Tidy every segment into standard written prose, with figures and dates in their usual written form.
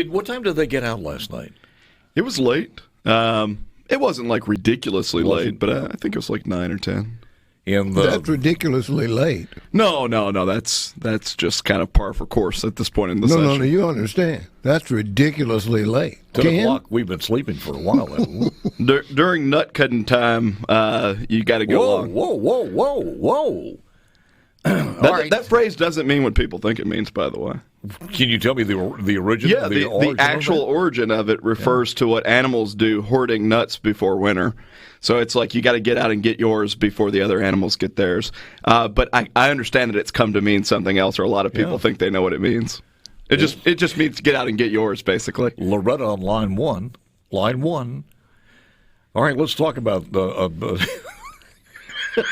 What time did they get out last night? It was late. It wasn't like ridiculously late, but I think it was like 9 or 10. That's ridiculously late. No. That's just kind of par for course at this point in the session. No, you understand. That's ridiculously late. 10 o'clock, we've been sleeping for a while. During nut cutting time, you got to go long. Whoa. That phrase doesn't mean what people think it means, by the way. Can you tell me the origin? Yeah, the actual origin of it refers to what animals do hoarding nuts before winter. So it's like you got to get out and get yours before the other animals get theirs. But I understand that it's come to mean something else, or a lot of people think they know what it means. It just means get out and get yours, basically. Loretta on line one. All right, let's talk about the...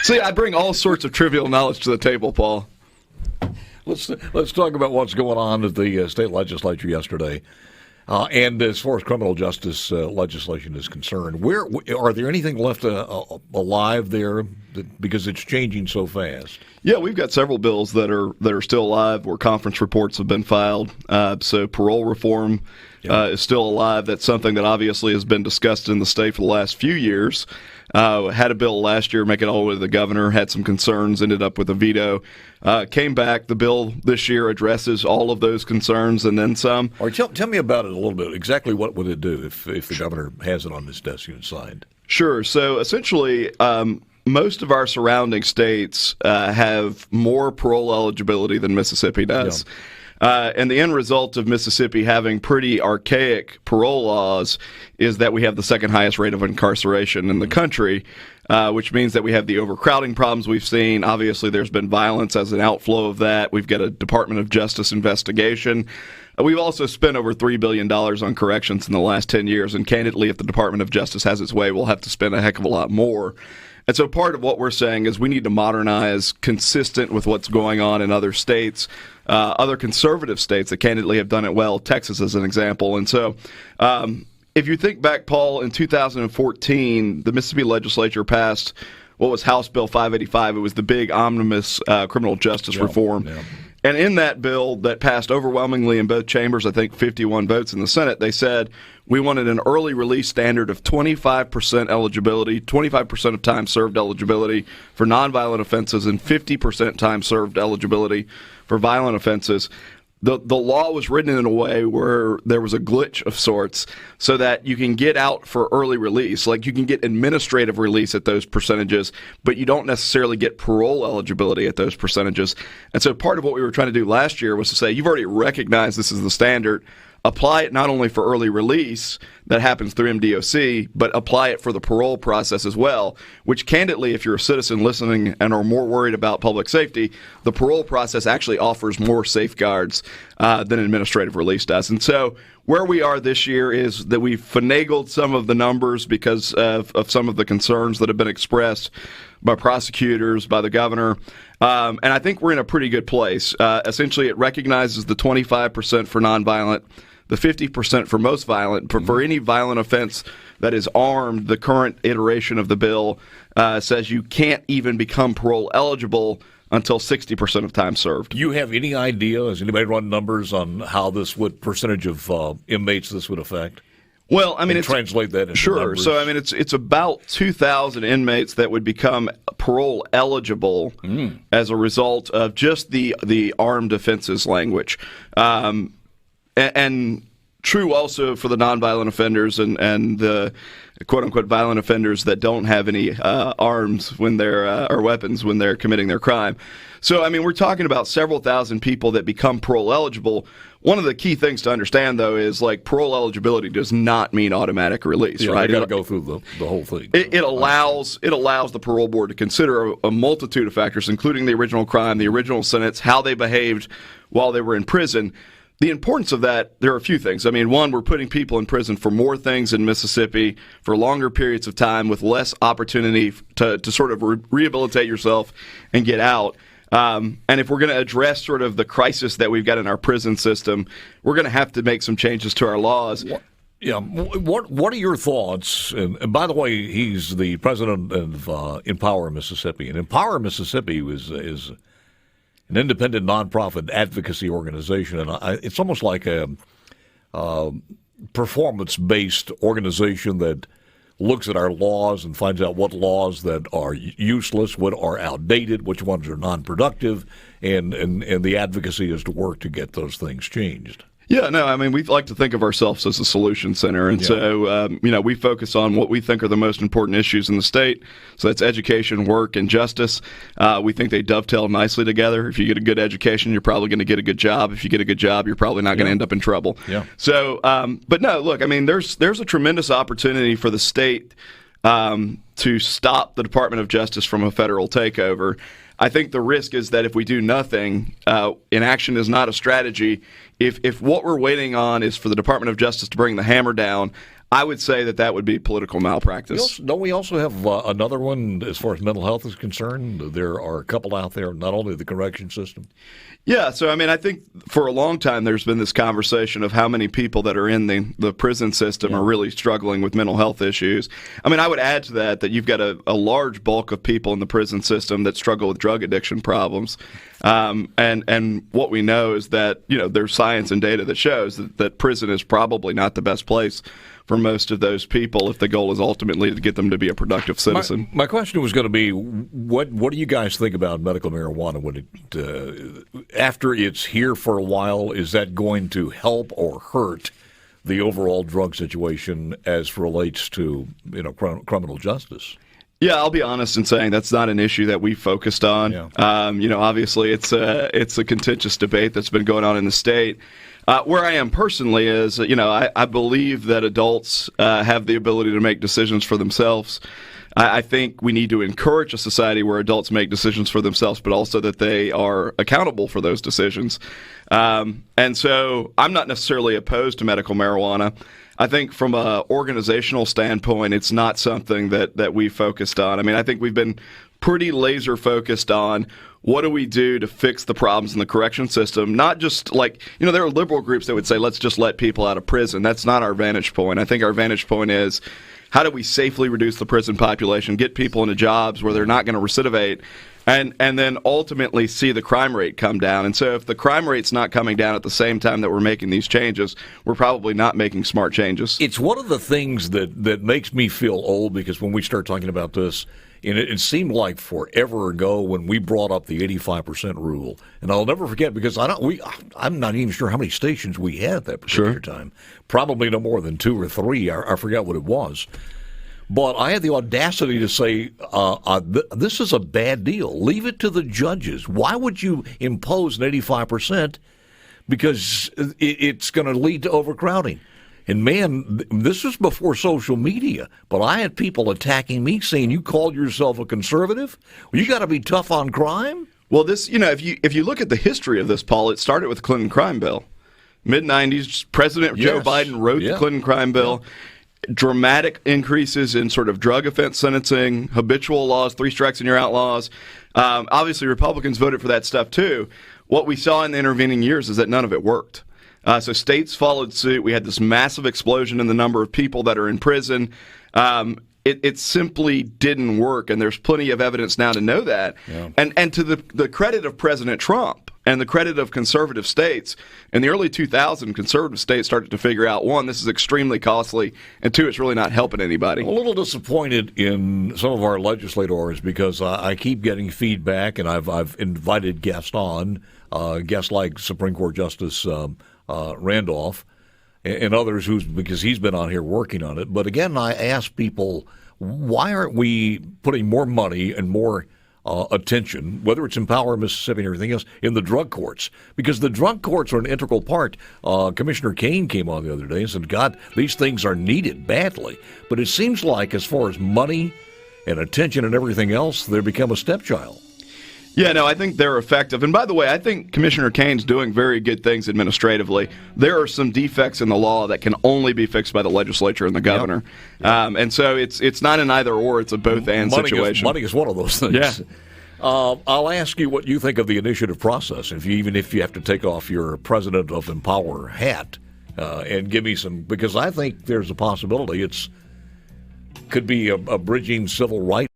See, I bring all sorts of trivial knowledge to the table, Paul. Let's talk about what's going on at the state legislature yesterday. And as far as criminal justice legislation is concerned, where are there anything left alive there? Because it's changing so fast. Yeah, we've got several bills that are still alive where conference reports have been filed. So parole reform is still alive. That's something that obviously has been discussed in the state for the last few years. Had a bill last year, make it all the way to the governor, had some concerns, ended up with a veto. Came back. The bill this year addresses all of those concerns and then some. All right, tell me about it a little bit. Exactly what would it do if the governor has it on his desk and signed? Sure. So essentially, most of our surrounding states have more parole eligibility than Mississippi does. Yeah. And the end result of Mississippi having pretty archaic parole laws is that we have the second highest rate of incarceration in the country, which means that we have the overcrowding problems we've seen. Obviously, there's been violence as an outflow of that. We've got a Department of Justice investigation. We've also spent over $3 billion on corrections in the last 10 years, and candidly, if the Department of Justice has its way, we'll have to spend a heck of a lot more. And so part of what we're saying is we need to modernize consistent with what's going on in other states, other conservative states that candidly have done it well, Texas as an example. And so if you think back, Paul, in 2014, the Mississippi legislature passed what was House Bill 585. It was the big omnibus criminal justice reform. Yeah. And in that bill that passed overwhelmingly in both chambers, I think 51 votes in the Senate, they said we wanted an early release standard of 25% eligibility, 25% of time served eligibility for nonviolent offenses, and 50% time served eligibility for violent offenses. The law was written in a way where there was a glitch of sorts so that you can get out for early release. Like you can get administrative release at those percentages, but you don't necessarily get parole eligibility at those percentages. And so part of what we were trying to do last year was to say, you've already recognized this is the standard. Apply it not only for early release that happens through MDOC, but apply it for the parole process as well, which candidly, if you're a citizen listening and are more worried about public safety, the parole process actually offers more safeguards than administrative release does. And so where we are this year is that we've finagled some of the numbers because of some of the concerns that have been expressed by prosecutors, by the governor. And I think we're in a pretty good place. Essentially, it recognizes the 25% for nonviolent, the 50% for most violent. For any violent offense that is armed, the current iteration of the bill says you can't even become parole eligible until 60% of time served. Do you have any idea, has anybody run numbers on how what percentage of inmates this would affect? Well, I mean, translate that into sure. numbers. So, I mean, it's about 2,000 inmates that would become parole eligible as a result of just the armed offenses language, and true also for the nonviolent offenders and the quote unquote violent offenders that don't have any arms when they're or weapons when they're committing their crime. So, I mean, we're talking about several thousand people that become parole eligible. One of the key things to understand, though, is like parole eligibility does not mean automatic release, right? You got to go through the whole thing. It allows the parole board to consider a multitude of factors, including the original crime, the original sentence, how they behaved while they were in prison. The importance of that, there are a few things. I mean, one, we're putting people in prison for more things in Mississippi for longer periods of time with less opportunity to sort of rehabilitate yourself and get out. And if we're going to address sort of the crisis that we've got in our prison system, we're going to have to make some changes to our laws. Yeah. What are your thoughts? And by the way, he's the president of Empower Mississippi. And Empower Mississippi is an independent nonprofit advocacy organization. And it's almost like performance-based organization that looks at our laws and finds out what laws that are useless, what are outdated, which ones are non-productive, and the advocacy is to work to get those things changed. Yeah, no, I mean, we like to think of ourselves as a solution center. And so, we focus on what we think are the most important issues in the state. So that's education, work, and justice. We think they dovetail nicely together. If you get a good education, you're probably going to get a good job. If you get a good job, you're probably not going to end up in trouble. Yeah. So, but no, look, I mean, there's a tremendous opportunity for the state to stop the Department of Justice from a federal takeover. I think the risk is that if we do nothing, inaction is not a strategy. If what we're waiting on is for the Department of Justice to bring the hammer down, I would say that would be political malpractice. Don't we also have another one as far as mental health is concerned? There are a couple out there, not only the correction system. Yeah, so I mean, I think for a long time there's been this conversation of how many people that are in the prison system are really struggling with mental health issues. I mean, I would add to that you've got a large bulk of people in the prison system that struggle with drug addiction problems. And what we know is that, there's science and data that shows that prison is probably not the best place for most of those people if the goal is ultimately to get them to be a productive citizen. My question was going to be, what do you guys think about medical marijuana when after it's here for a while? Is that going to help or hurt the overall drug situation as relates to criminal justice? Yeah, I'll be honest in saying that's not an issue that we focused on. Yeah. Obviously it's a contentious debate that's been going on in the state. Where I am personally is, I believe that adults have the ability to make decisions for themselves. I think we need to encourage a society where adults make decisions for themselves, but also that they are accountable for those decisions. And so I'm not necessarily opposed to medical marijuana. I think from an organizational standpoint, it's not something that we focused on. I mean, I think we've been pretty laser focused on what do we do to fix the problems in the correction system, not just there are liberal groups that would say, let's just let people out of prison. That's not our vantage point. I think our vantage point is, how do we safely reduce the prison population, get people into jobs where they're not going to recidivate, and then ultimately see the crime rate come down. And so if the crime rate's not coming down at the same time that we're making these changes, we're probably not making smart changes. It's one of the things that makes me feel old, because when we start talking about this, and it seemed like forever ago when we brought up the 85% rule. And I'll never forget, because I'm not even sure how many stations we had at that particular time. Probably no more than 2 or 3. I forgot what it was. But I had the audacity to say, this is a bad deal. Leave it to the judges. Why would you impose an 85%? Because it's going to lead to overcrowding. And, man, this was before social media, but I had people attacking me saying, you called yourself a conservative? Well, you got to be tough on crime? Well, this, if you look at the history of this, Paul, it started with the Clinton crime bill. Mid-'90s, President Joe Biden wrote the Clinton crime bill. Yeah. Dramatic increases in sort of drug offense sentencing, habitual laws, 3 strikes and you're out laws. Obviously, Republicans voted for that stuff, too. What we saw in the intervening years is that none of it worked. So states followed suit. We had this massive explosion in the number of people that are in prison. It simply didn't work, and there's plenty of evidence now to know that. Yeah. And to the credit of President Trump and the credit of conservative states, in the early 2000s, conservative states started to figure out, 1, this is extremely costly, and 2, it's really not helping anybody. I'm a little disappointed in some of our legislators, because I keep getting feedback, and I've invited guests on, guests like Supreme Court Justice Randolph and others because he's been on here working on it. But again, I ask people, why aren't we putting more money and more attention, whether it's Empower Mississippi and everything else, in the drug courts? Because the drug courts are an integral part. Commissioner Kane came on the other day and said, God, these things are needed badly. But it seems like as far as money and attention and everything else, they become a stepchild. Yeah, no, I think they're effective. And by the way, I think Commissioner Kane's doing very good things administratively. There are some defects in the law that can only be fixed by the legislature and the governor. Yep. And so it's not an either or, it's a both-and situation. Money is one of those things. Yeah. I'll ask you what you think of the initiative process, even if you have to take off your President of Empower hat and give me some, because I think there's a possibility could be a bridging civil rights